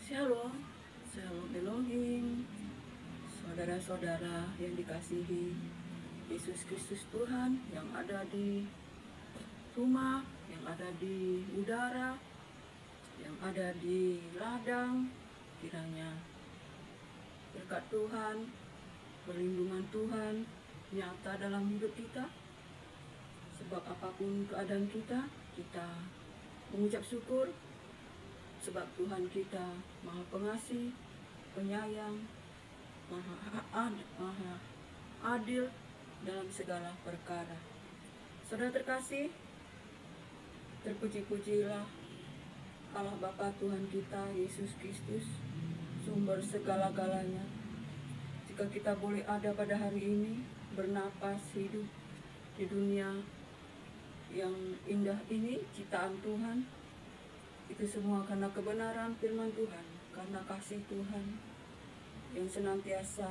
Shalom, Shalom Elohim, saudara-saudara yang dikasihi Yesus Kristus Tuhan yang ada di rumah, yang ada di udara, yang ada di ladang. Kiranya berkat Tuhan, perlindungan Tuhan nyata dalam hidup kita. Sebab apapun keadaan kita, kita mengucap syukur. Sebab Tuhan kita Maha Pengasih, Penyayang, Maha Adil dalam segala perkara. Saudara terkasih, terpuji-pujilah Allah Bapa Tuhan kita Yesus Kristus, sumber segala-galanya. Jika kita boleh ada pada hari ini, bernapas hidup di dunia yang indah ini, ciptaan Tuhan, itu semua karena kebenaran firman Tuhan, karena kasih Tuhan yang senantiasa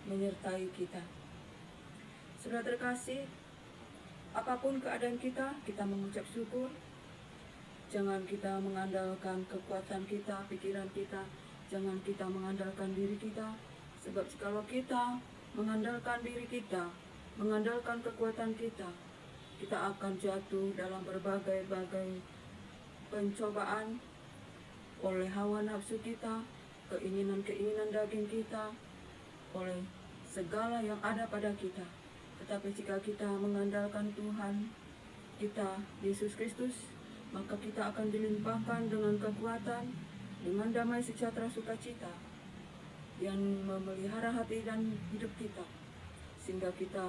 menyertai kita. Saudara terkasih, apapun keadaan kita, kita mengucap syukur. Jangan kita mengandalkan kekuatan kita, pikiran kita. Jangan kita mengandalkan diri kita. Sebab kalau kita mengandalkan diri kita, mengandalkan kekuatan kita, kita akan jatuh dalam berbagai-bagai pencobaan oleh hawa nafsu kita, keinginan-keinginan daging kita, oleh segala yang ada pada kita. Tetapi jika kita mengandalkan Tuhan kita, Yesus Kristus, maka kita akan dilimpahkan dengan kekuatan, dengan damai sejahtera sukacita yang memelihara hati dan hidup kita, sehingga kita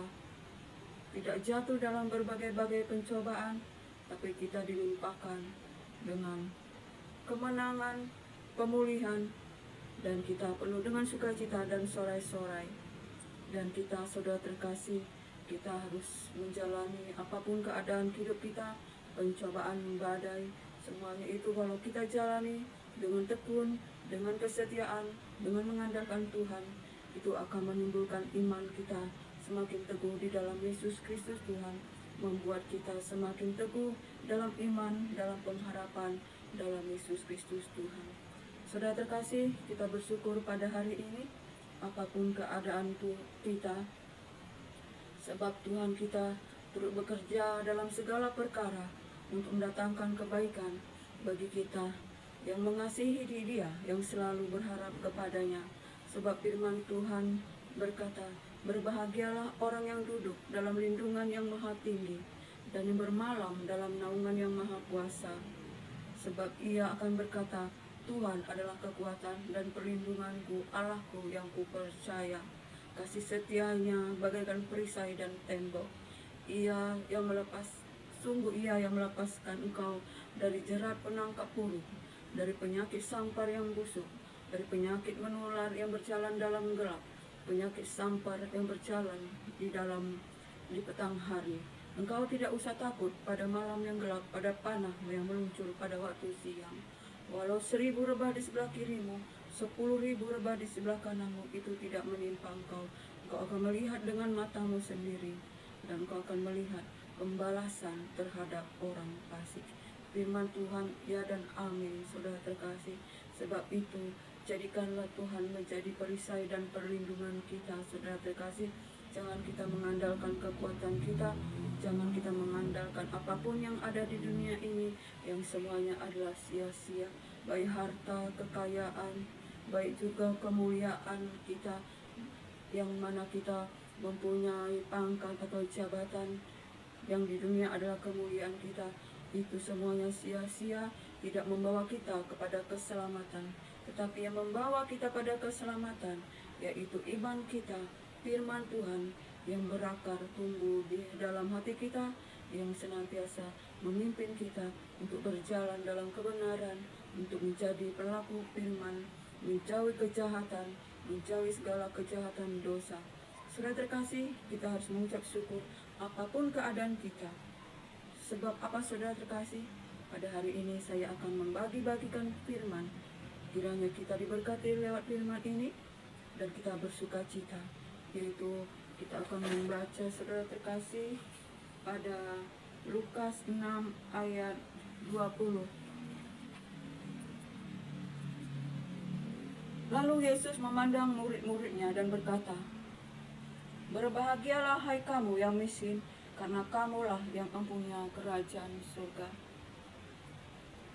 tidak jatuh dalam berbagai-bagai pencobaan, tapi kita dilimpahkan dengan kemenangan, pemulihan, dan kita penuh dengan sukacita dan sorai-sorai. Dan kita, saudara terkasih, kita harus menjalani apapun keadaan hidup kita, pencobaan, badai, semuanya itu kalau kita jalani dengan tekun, dengan kesetiaan, dengan mengandalkan Tuhan, itu akan menimbulkan iman kita semakin teguh di dalam Yesus Kristus Tuhan, membuat kita semakin teguh dalam iman, dalam pengharapan, dalam Yesus Kristus Tuhan. Saudara terkasih, kita bersyukur pada hari ini, apapun keadaan kita, sebab Tuhan kita turut bekerja dalam segala perkara untuk mendatangkan kebaikan bagi kita yang mengasihi Dia, yang selalu berharap kepadanya. Sebab firman Tuhan berkata, berbahagialah orang yang duduk dalam lindungan yang maha tinggi dan yang bermalam dalam naungan yang maha kuasa. Sebab ia akan berkata, Tuhan adalah kekuatan dan perlindunganku, Allahku yang kupercaya. Kasih setianya bagaikan perisai dan tembok. Sungguh ia yang melepaskan engkau dari jerat penangkap burung, dari penyakit sampar yang busuk, dari penyakit menular yang berjalan dalam gelap, penyakit sampar yang berjalan di petang hari. Engkau tidak usah takut pada malam yang gelap, pada panah yang meluncur pada waktu siang. Walau 1000 rebah di sebelah kirimu, 10.000 rebah di sebelah kananmu, itu tidak menimpa engkau. Engkau akan melihat dengan matamu sendiri, dan engkau akan melihat pembalasan terhadap orang fasik. Firman Tuhan, ya dan amin, saudara terkasih. Sebab itu, jadikanlah Tuhan menjadi perisai dan perlindungan kita, saudara terkasih. Jangan kita mengandalkan kekuatan kita, jangan kita mengandalkan apapun yang ada di dunia ini, yang semuanya adalah sia-sia. Baik harta, kekayaan, baik juga kemuliaan kita, yang mana kita mempunyai pangkat atau jabatan, yang di dunia adalah kemuliaan kita, itu semuanya sia-sia, tidak membawa kita kepada keselamatan. Tetapi yang membawa kita pada keselamatan, yaitu iman kita, firman Tuhan yang berakar tumbuh di dalam hati kita, yang senantiasa memimpin kita untuk berjalan dalam kebenaran, untuk menjadi pelaku firman, menjauhi kejahatan, menjauhi segala kejahatan dosa. Saudara terkasih, kita harus mengucap syukur apapun keadaan kita. Sebab apa, saudara terkasih? Pada hari ini saya akan membagi-bagikan firman. Kiranya kita diberkati lewat firman ini dan kita bersuka cita. Yaitu kita akan membaca, saudara terkasih, pada Lukas 6 ayat 20. Lalu Yesus memandang murid-muridnya dan berkata, "Berbahagialah hai kamu yang miskin, karena kamulah yang mempunyai kerajaan surga."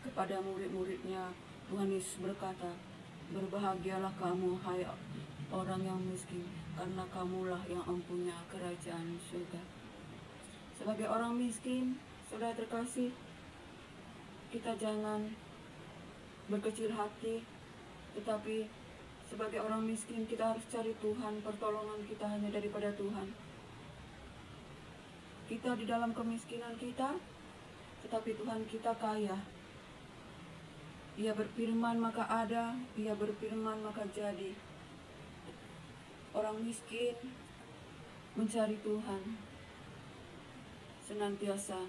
Kepada murid-muridnya, Tuhan Yesus berkata, "Berbahagialah kamu hai orang yang miskin, karena kamulah yang mempunyai kerajaan surga." Sebagai orang miskin, saudara terkasih, kita jangan berkecil hati, tetapi sebagai orang miskin kita harus cari Tuhan. Pertolongan kita hanya daripada Tuhan. Kita di dalam kemiskinan kita, tetapi Tuhan kita kaya. Ia berfirman maka ada, Ia berfirman maka jadi. Orang miskin mencari Tuhan senantiasa.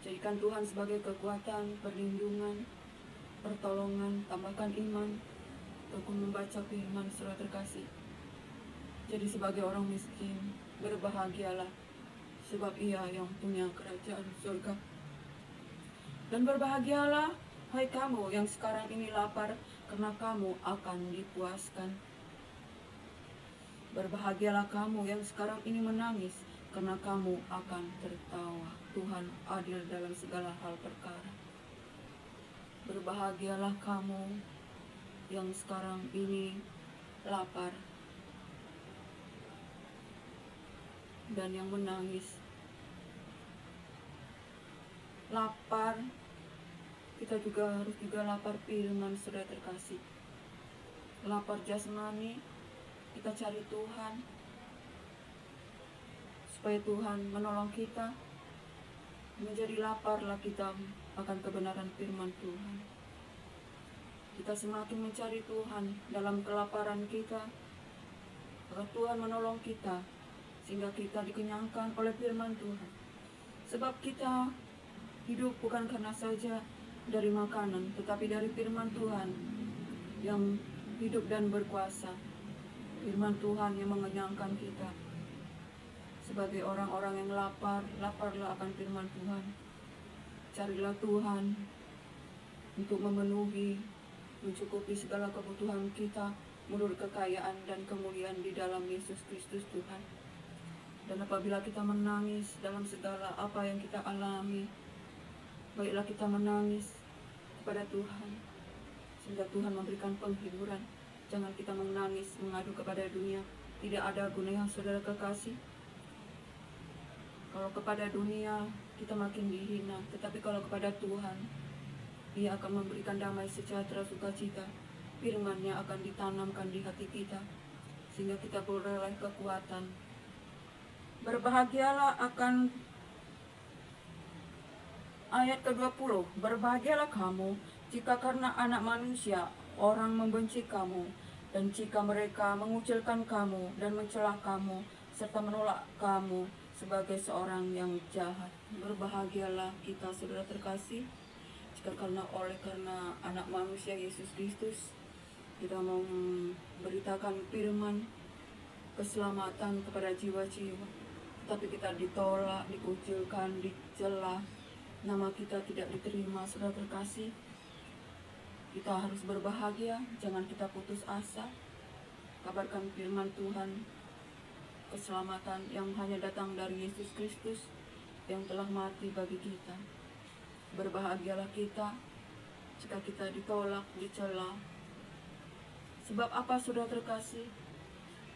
Jadikan Tuhan sebagai kekuatan, perlindungan, pertolongan, tambahkan iman, tekun membaca firman, saudara terkasih. Jadi sebagai orang miskin, berbahagialah, sebab ia yang punya kerajaan surga. Dan berbahagialah, hai kamu yang sekarang ini lapar, karena kamu akan dipuaskan. Berbahagialah kamu yang sekarang ini menangis, karena kamu akan tertawa. Tuhan adil dalam segala hal perkara. Berbahagialah kamu yang sekarang ini lapar dan yang menangis. Lapar, kita juga harus lapar firman, saudara terkasih. Lapar jasmani, kita cari Tuhan, supaya Tuhan menolong kita. Menjadi laparlah kita akan kebenaran firman Tuhan. Kita semakin mencari Tuhan dalam kelaparan kita, agar Tuhan menolong kita, sehingga kita dikenyangkan oleh firman Tuhan. Sebab kita hidup bukan karena saja dari makanan, tetapi dari firman Tuhan yang hidup dan berkuasa. Firman Tuhan yang mengenyangkan kita. Sebagai orang-orang yang lapar, laparlah akan firman Tuhan. Carilah Tuhan untuk memenuhi, mencukupi segala kebutuhan kita menurut kekayaan dan kemuliaan di dalam Yesus Kristus Tuhan. Dan apabila kita menangis dalam segala apa yang kita alami, baiklah kita menangis kepada Tuhan, sehingga Tuhan memberikan penghiburan. Jangan kita menangis, mengadu kepada dunia. Tidak ada gunanya, saudara kekasih. Kalau kepada dunia kita makin dihina, tetapi kalau kepada Tuhan, Ia akan memberikan damai, sejahtera, sukacita. Firman-Nya akan ditanamkan di hati kita, sehingga kita beroleh kekuatan. Berbahagialah akan ayat ke-20. Berbahagialah kamu jika karena anak manusia orang membenci kamu, dan jika mereka mengucilkan kamu dan mencela kamu, serta menolak kamu sebagai seorang yang jahat. Berbahagialah kita, saudara terkasih, jika karena anak manusia Yesus Kristus kita mau memberitakan firman keselamatan kepada jiwa-jiwa, tapi kita ditolak, dikucilkan, dicela, nama kita tidak diterima. Saudara terkasih, kita harus berbahagia, jangan kita putus asa. Kabarkan firman Tuhan, keselamatan yang hanya datang dari Yesus Kristus yang telah mati bagi kita. Berbahagialah kita jika kita ditolak, dicela. Sebab apa, saudara terkasih?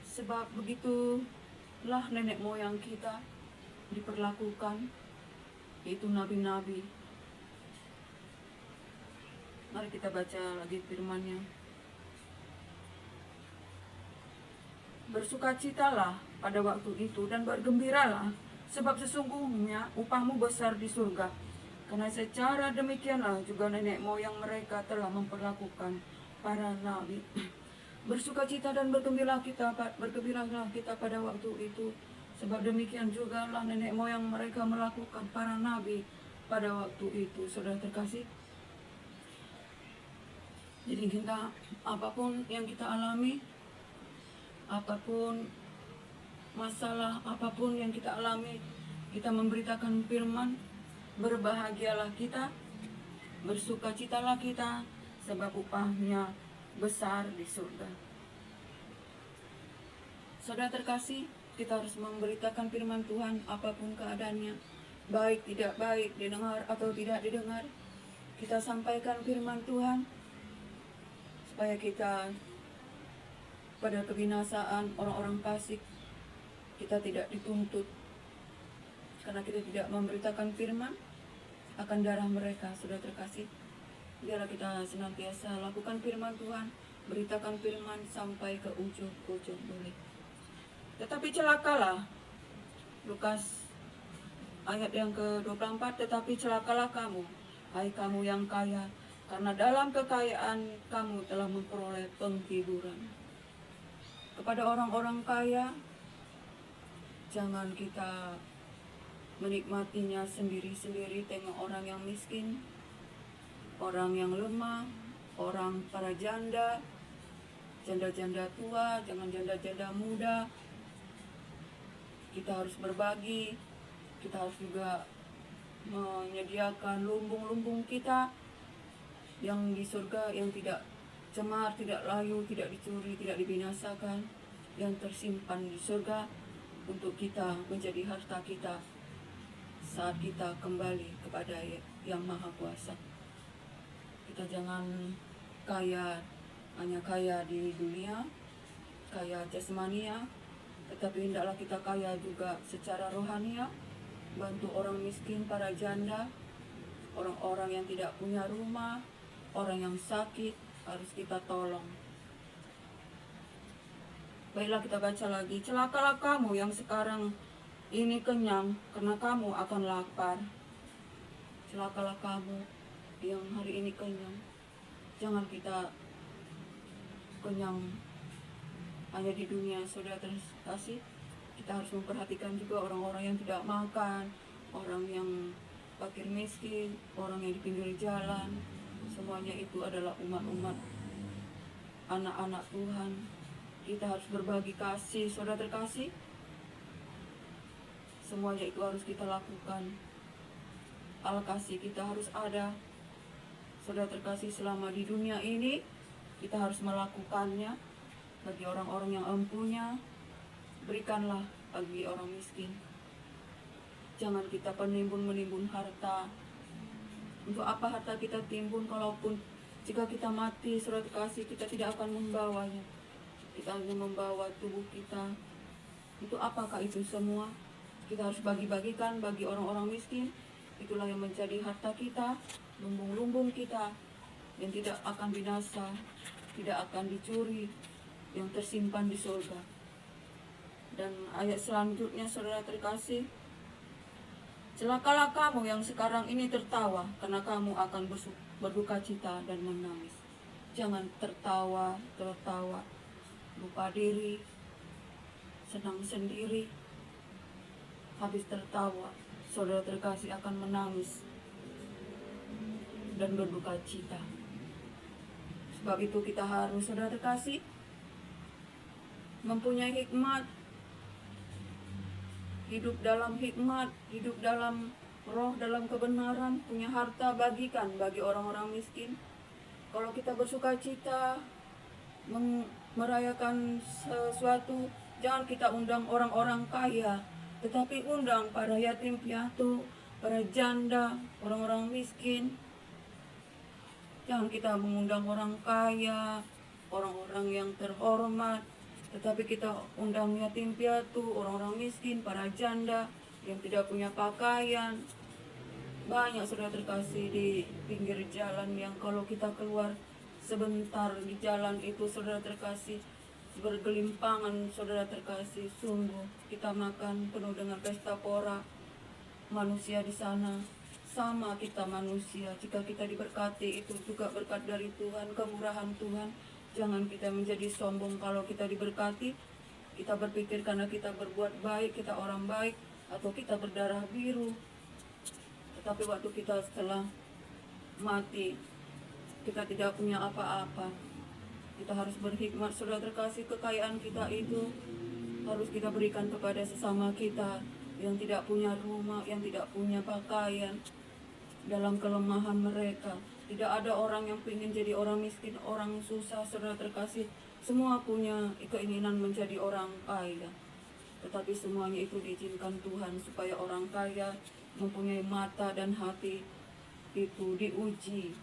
Sebab begitulah nenek moyang kita diperlakukan, yaitu nabi-nabi. Mari kita baca lagi firman-Nya. Bersukacitalah pada waktu itu dan bergembiralah, sebab sesungguhnya upahmu besar di surga. Karena secara demikianlah juga nenek moyang mereka telah memperlakukan para nabi. Bersukacita dan bergembiralah kita pada waktu itu, sebab demikian juga lah nenek moyang mereka melakukan para nabi pada waktu itu. Saudara terkasih, jadi kita, apapun yang kita alami, apapun masalah, apapun yang kita alami, kita memberitakan firman. Berbahagialah kita, bersukacitalah kita, sebab upahnya besar di surga. Saudara terkasih, kita harus memberitakan firman Tuhan apapun keadaannya, baik tidak baik, didengar atau tidak didengar. Kita sampaikan firman Tuhan supaya kita pada kebinasaan orang-orang fasik kita tidak dituntut karena kita tidak memberitakan firman akan darah mereka. Saudara terkasih, biarlah kita senantiasa lakukan firman Tuhan, beritakan firman sampai ke ujung boleh. Tetapi celakalah, Lukas ayat yang ke-24, tetapi celakalah kamu, hai kamu yang kaya, karena dalam kekayaan kamu telah memperoleh penghiburan. Kepada orang-orang kaya, jangan kita menikmatinya sendiri-sendiri. Tengok orang yang miskin, orang yang lemah, orang para janda, janda-janda tua, jangan janda-janda muda. Kita harus berbagi, kita harus juga menyediakan lumbung-lumbung kita yang di surga, yang tidak cemar, tidak layu, tidak dicuri, tidak dibinasakan, yang tersimpan di surga untuk kita menjadi harta kita saat kita kembali kepada Yang Maha Kuasa. Kita jangan hanya kaya di dunia, kaya jasmania, tetapi hendaklah kita kaya juga secara rohania, bantu orang miskin, para janda, orang-orang yang tidak punya rumah, orang yang sakit, harus kita tolong. Baiklah, kita baca lagi. Celakalah kamu yang sekarang ini kenyang, karena kamu akan lapar. Celakalah kamu yang hari ini kenyang. Jangan kita kenyang hanya di dunia. Saudara terkasih, kita harus memperhatikan juga orang-orang yang tidak makan, orang yang fakir miskin, orang yang di pinggir jalan. Semuanya itu adalah umat-umat, anak-anak Tuhan. Kita harus berbagi kasih. Saudara terkasih, semuanya itu harus kita lakukan. Al kasih kita harus ada. Saudara terkasih, selama di dunia ini kita harus melakukannya. Bagi orang-orang yang empunya, berikanlah bagi orang miskin. Jangan kita menimbun harta. Untuk apa harta kita timbun kalaupun jika kita mati, saudara terkasih, kita tidak akan membawanya. Kita hanya membawa tubuh kita. Untuk apakah itu semua? Kita harus bagi-bagikan bagi orang-orang miskin. Itulah yang menjadi harta kita, lumbung-lumbung kita yang tidak akan binasa, tidak akan dicuri, yang tersimpan di surga. Dan ayat selanjutnya, saudara terkasih, celakalah kamu yang sekarang ini tertawa, karena kamu akan berduka cita dan menangis. Jangan tertawa, lupa diri, senang sendiri. Habis tertawa, saudara terkasih akan menangis dan berduka cita. Sebab itu kita harus, saudara terkasih, mempunyai hikmat, hidup dalam hikmat, hidup dalam roh, dalam kebenaran, punya harta, bagikan bagi orang-orang miskin. Kalau kita bersuka cita merayakan sesuatu, jangan kita undang orang-orang kaya, tetapi undang para yatim piatu, para janda, orang-orang miskin. Jangan kita mengundang orang kaya, orang-orang yang terhormat, tetapi kita undang yatim piatu, orang-orang miskin, para janda yang tidak punya pakaian. Banyak, saudara terkasih, di pinggir jalan yang kalau kita keluar sebentar di jalan itu, saudara terkasih, bergelimpangan, saudara terkasih. Sungguh kita makan penuh dengan pesta pora. Manusia di sana sama kita manusia. Jika kita diberkati, itu juga berkat dari Tuhan, kemurahan Tuhan. Jangan kita menjadi sombong kalau kita diberkati. Kita berpikir karena kita berbuat baik, kita orang baik, atau kita berdarah biru. Tetapi waktu kita setelah mati, kita tidak punya apa-apa. Kita harus berhikmat, saudara terkasih. Kekayaan kita itu harus kita berikan kepada sesama kita yang tidak punya rumah, yang tidak punya pakaian. Dalam kelemahan mereka, Tidak ada orang yang ingin jadi orang miskin, orang susah, saudara terkasih. Semua punya keinginan menjadi orang kaya. Tetapi semuanya itu diizinkan Tuhan supaya orang kaya mempunyai mata dan hati itu diuji.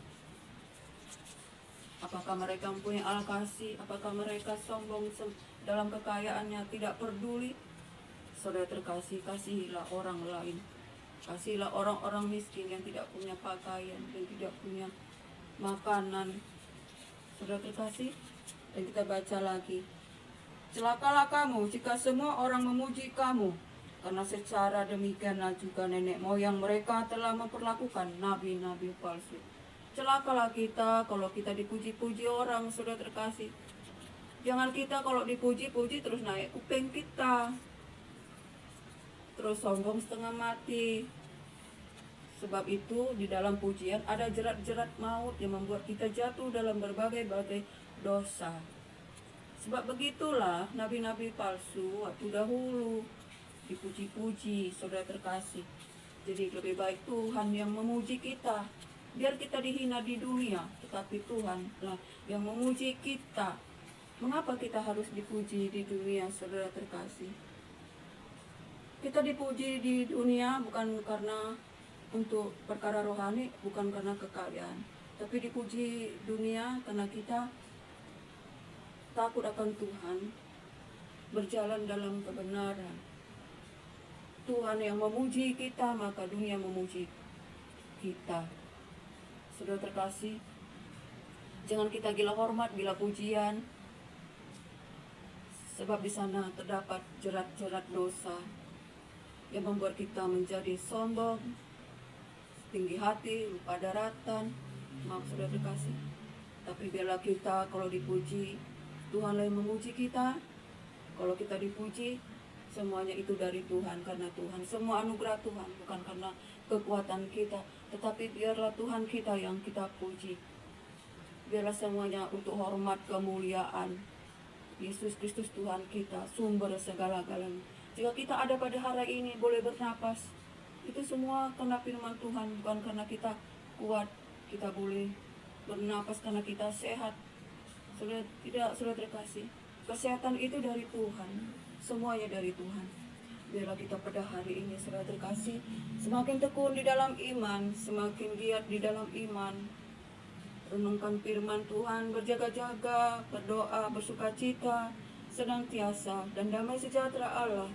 Apakah mereka mempunyai akal kasih? Apakah mereka sombong dalam kekayaannya? Tidak peduli. Saudara terkasih, kasihilah orang lain. Kasihilah orang-orang miskin yang tidak punya pakaian dan tidak punya makanan. Saudara terkasih, dan kita baca lagi. Celakalah kamu jika semua orang memuji kamu, karena secara demikianlah juga nenek moyang mereka telah memperlakukan nabi-nabi palsu. Celakalah kita kalau kita dipuji-puji orang, saudara terkasih. Jangan kita kalau dipuji-puji terus naik kuping kita, terus sombong setengah mati. Sebab itu di dalam pujian ada jerat-jerat maut yang membuat kita jatuh dalam berbagai-bagai dosa. Sebab begitulah nabi-nabi palsu waktu dahulu dipuji-puji, saudara terkasih. Jadi lebih baik Tuhan yang memuji kita. Biar kita dihina di dunia, tetapi Tuhanlah yang memuji kita. Mengapa kita harus dipuji di dunia, saudara terkasih? Kita dipuji di dunia bukan karena untuk perkara rohani, bukan karena kekayaan, tapi dipuji dunia karena kita takut akan Tuhan, berjalan dalam kebenaran. Tuhan yang memuji kita, maka dunia memuji kita. Saudara terkasih, jangan kita gila hormat, gila pujian, sebab di sana terdapat jerat-jerat dosa yang membuat kita menjadi sombong, tinggi hati, lupa daratan. Maaf saudara terkasih. Tapi biarlah kita kalau dipuji, Tuhanlah yang memuji kita. Kalau kita dipuji, semuanya itu dari Tuhan, karena Tuhan. Semua anugerah Tuhan, bukan karena kekuatan kita, tetapi biarlah Tuhan kita yang kita puji. Biarlah semuanya untuk hormat kemuliaan Yesus Kristus Tuhan kita, sumber segala-galanya. Jika kita ada pada hari ini boleh bernapas, itu semua karena firman Tuhan, bukan karena kita kuat. Kita boleh bernapas karena kita sehat. Saudara terkasih, kesehatan itu dari Tuhan, semuanya dari Tuhan. Biarlah kita pada hari ini, saudara terkasih, semakin tekun di dalam iman, semakin giat di dalam iman. Renungkan firman Tuhan, berjaga-jaga, berdoa, bersukacita, senantiasa, dan damai sejahtera Allah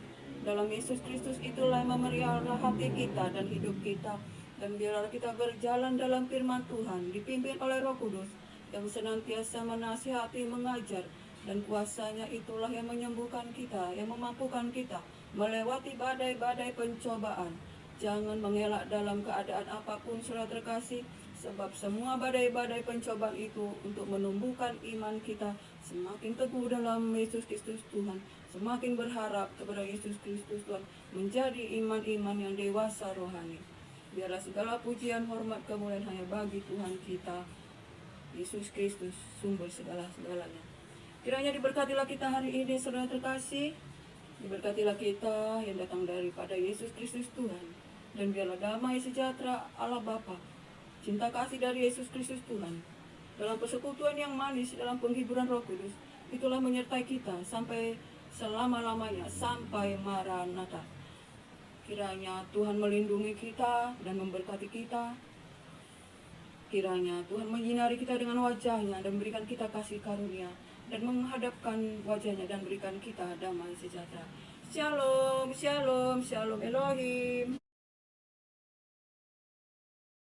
dalam Yesus Kristus itulah yang memelihara hati kita dan hidup kita. Dan biarlah kita berjalan dalam firman Tuhan, dipimpin oleh Roh Kudus yang senantiasa menasihati, mengajar, dan kuasanya itulah yang menyembuhkan kita, yang memampukan kita melewati badai-badai pencobaan. Jangan mengelak dalam keadaan apapun, saudara terkasih, sebab semua badai-badai pencobaan itu untuk menumbuhkan iman kita semakin teguh dalam Yesus Kristus Tuhan, semakin berharap kepada Yesus Kristus Tuhan, menjadi iman-iman yang dewasa rohani. Biarlah segala pujian, hormat, kemuliaan hanya bagi Tuhan kita, Yesus Kristus, sumber segala-galanya. Kiranya diberkatilah kita hari ini, saudara terkasih. Diberkatilah kita yang datang daripada Yesus Kristus Tuhan. Dan biarlah damai sejahtera Allah Bapa, cinta kasih dari Yesus Kristus Tuhan, dalam persekutuan yang manis, dalam penghiburan Roh Kudus, itulah menyertai kita sampai selama-lamanya, sampai Maranatha. Kiranya Tuhan melindungi kita dan memberkati kita. Kiranya Tuhan menyinari kita dengan wajah-Nya dan berikan kita kasih karunia, dan menghadapkan wajah-Nya dan berikan kita damai sejahtera. Shalom, shalom, shalom Elohim.